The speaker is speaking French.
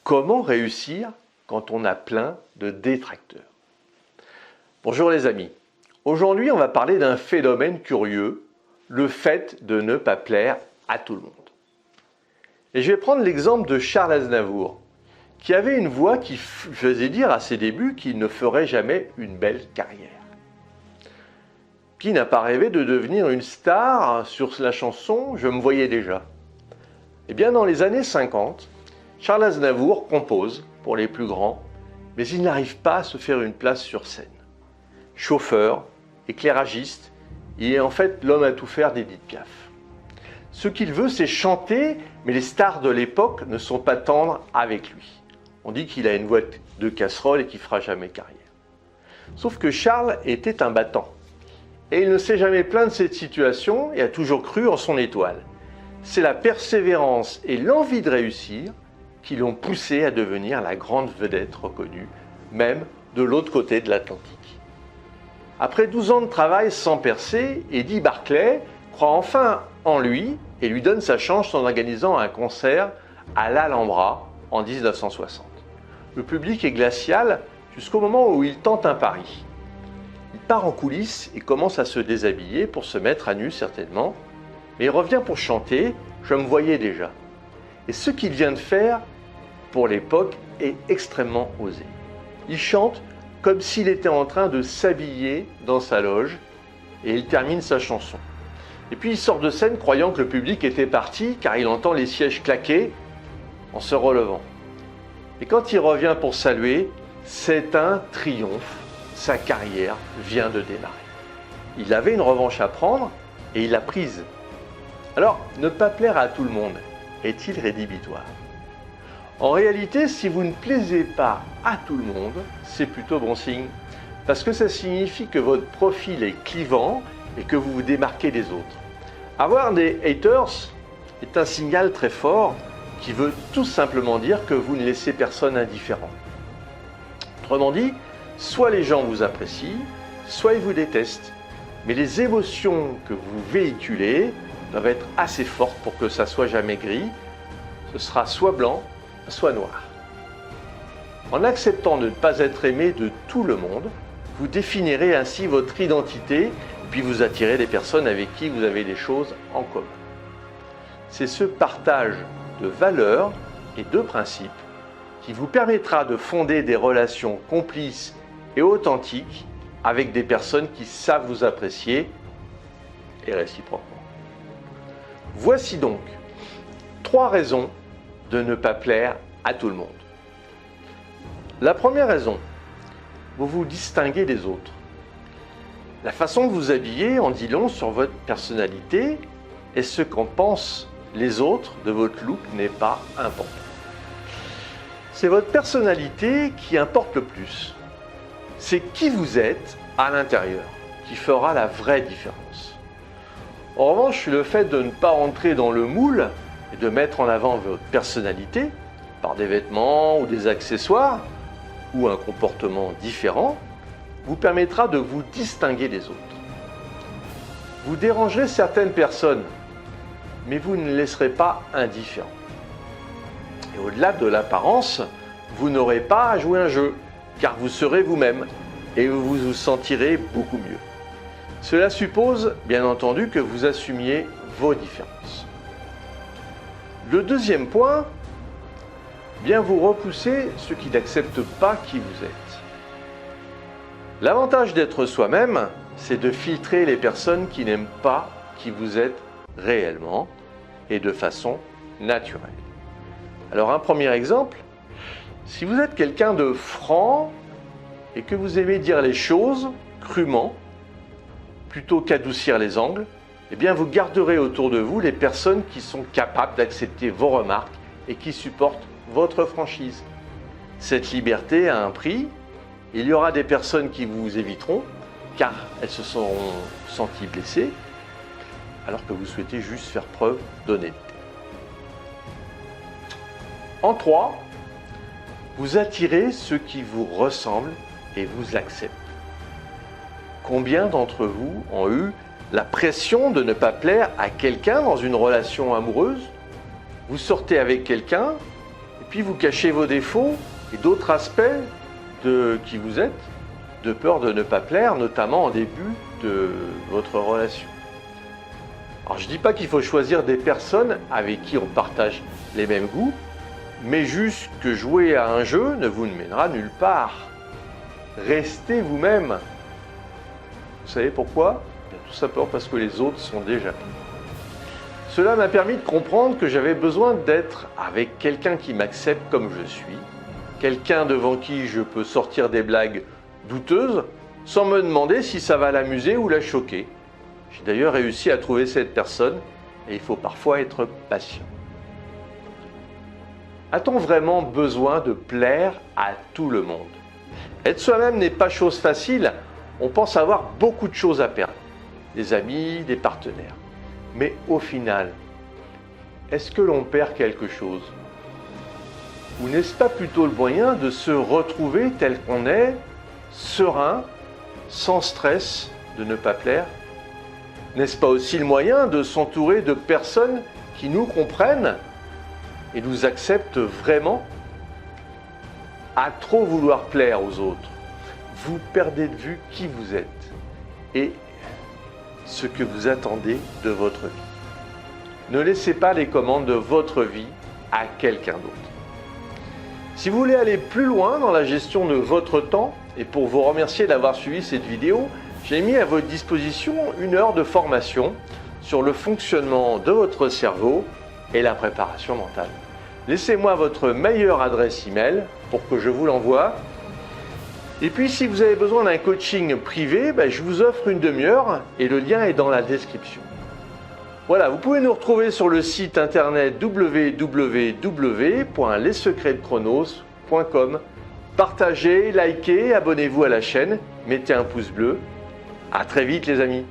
Comment réussir quand on a plein de détracteurs? Bonjour les amis, aujourd'hui on va parler d'un phénomène curieux, le fait de ne pas plaire à tout le monde. Et je vais prendre l'exemple de Charles Aznavour, qui avait une voix qui faisait dire à ses débuts qu'il ne ferait jamais une belle carrière. Qui n'a pas rêvé de devenir une star sur la chanson « Je me voyais déjà ». Eh bien dans les années 50, Charles Aznavour compose pour les plus grands, mais il n'arrive pas à se faire une place sur scène. Chauffeur, éclairagiste, il est en fait l'homme à tout faire d'Édith Piaf. Ce qu'il veut, c'est chanter, mais les stars de l'époque ne sont pas tendres avec lui. On dit qu'il a une voix de casserole et qu'il ne fera jamais carrière. Sauf que Charles était un battant. Et il ne s'est jamais plaint de cette situation et a toujours cru en son étoile. C'est la persévérance et l'envie de réussir qui l'ont poussé à devenir la grande vedette reconnue, même de l'autre côté de l'Atlantique. Après 12 ans de travail sans percer, Eddie Barclay croit enfin en lui et lui donne sa chance en organisant un concert à l'Alhambra en 1960. Le public est glacial jusqu'au moment où il tente un pari. Il part en coulisses et commence à se déshabiller pour se mettre à nu certainement, mais il revient pour chanter « Je me voyais déjà ». Et ce qu'il vient de faire, pour l'époque, est extrêmement osé. Il chante comme s'il était en train de s'habiller dans sa loge et il termine sa chanson. Et puis il sort de scène croyant que le public était parti car il entend les sièges claquer en se relevant. Et quand il revient pour saluer, c'est un triomphe. Sa carrière vient de démarrer. Il avait une revanche à prendre et il l'a prise. Alors, ne pas plaire à tout le monde est-il rédhibitoire? En réalité, si vous ne plaisez pas à tout le monde, c'est plutôt bon signe, parce que ça signifie que votre profil est clivant et que vous vous démarquez des autres. Avoir des haters est un signal très fort qui veut tout simplement dire que vous ne laissez personne indifférent. Autrement dit, soit les gens vous apprécient, soit ils vous détestent, mais les émotions que vous véhiculez doivent être assez fortes pour que ça soit jamais gris. Ce sera soit blanc, soit noir. En acceptant de ne pas être aimé de tout le monde, vous définirez ainsi votre identité et puis vous attirez des personnes avec qui vous avez des choses en commun. C'est ce partage de valeurs et de principes qui vous permettra de fonder des relations complices et authentiques avec des personnes qui savent vous apprécier et réciproquement. Voici donc 3 raisons de ne pas plaire à tout le monde. La première raison, vous vous distinguez des autres. La façon de vous habiller en dit long sur votre personnalité et ce qu'en pensent les autres de votre look n'est pas important. C'est votre personnalité qui importe le plus. C'est qui vous êtes à l'intérieur qui fera la vraie différence. En revanche, le fait de ne pas rentrer dans le moule et de mettre en avant votre personnalité par des vêtements ou des accessoires ou un comportement différent vous permettra de vous distinguer des autres. Vous dérangerez certaines personnes, mais vous ne laisserez pas indifférent. Et au-delà de l'apparence, vous n'aurez pas à jouer un jeu, car vous serez vous-même et vous vous sentirez beaucoup mieux. Cela suppose, bien entendu, que vous assumiez vos différences. Le deuxième point, bien vous repousser ceux qui n'acceptent pas qui vous êtes. L'avantage d'être soi-même, c'est de filtrer les personnes qui n'aiment pas qui vous êtes réellement et de façon naturelle. Alors un premier exemple, si vous êtes quelqu'un de franc et que vous aimez dire les choses crûment, plutôt qu'adoucir les angles, eh bien vous garderez autour de vous les personnes qui sont capables d'accepter vos remarques et qui supportent votre franchise. Cette liberté a un prix. Il y aura des personnes qui vous éviteront car elles se sont senties blessées alors que vous souhaitez juste faire preuve d'honnêteté. En 3, vous attirez ceux qui vous ressemblent et vous acceptent. Combien d'entre vous ont eu la pression de ne pas plaire à quelqu'un dans une relation amoureuse? Vous sortez avec quelqu'un puis vous cachez vos défauts et d'autres aspects de qui vous êtes, de peur de ne pas plaire, notamment en début de votre relation. Alors je ne dis pas qu'il faut choisir des personnes avec qui on partage les mêmes goûts, mais juste que jouer à un jeu ne vous mènera nulle part. Restez vous-même. Vous savez pourquoi? Tout simplement parce que les autres sont déjà pris. Cela m'a permis de comprendre que j'avais besoin d'être avec quelqu'un qui m'accepte comme je suis, quelqu'un devant qui je peux sortir des blagues douteuses sans me demander si ça va l'amuser ou la choquer. J'ai d'ailleurs réussi à trouver cette personne et il faut parfois être patient. A-t-on vraiment besoin de plaire à tout le monde? Être soi-même n'est pas chose facile, on pense avoir beaucoup de choses à perdre, des amis, des partenaires. Mais au final, est-ce que l'on perd quelque chose? Ou n'est-ce pas plutôt le moyen de se retrouver tel qu'on est, serein, sans stress de ne pas plaire? N'est-ce pas aussi le moyen de s'entourer de personnes qui nous comprennent et nous acceptent vraiment? À trop vouloir plaire aux autres, vous perdez de vue qui vous êtes et ce que vous attendez de votre vie. Ne laissez pas les commandes de votre vie à quelqu'un d'autre. Si vous voulez aller plus loin dans la gestion de votre temps, et pour vous remercier d'avoir suivi cette vidéo, j'ai mis à votre disposition 1 heure de formation sur le fonctionnement de votre cerveau et la préparation mentale. Laissez-moi votre meilleure adresse email pour que je vous l'envoie. Et puis si vous avez besoin d'un coaching privé, je vous offre une demi-heure et le lien est dans la description. Voilà, vous pouvez nous retrouver sur le site internet www.lessecretsdechronos.com. Partagez, likez, abonnez-vous à la chaîne, mettez un pouce bleu. À très vite les amis.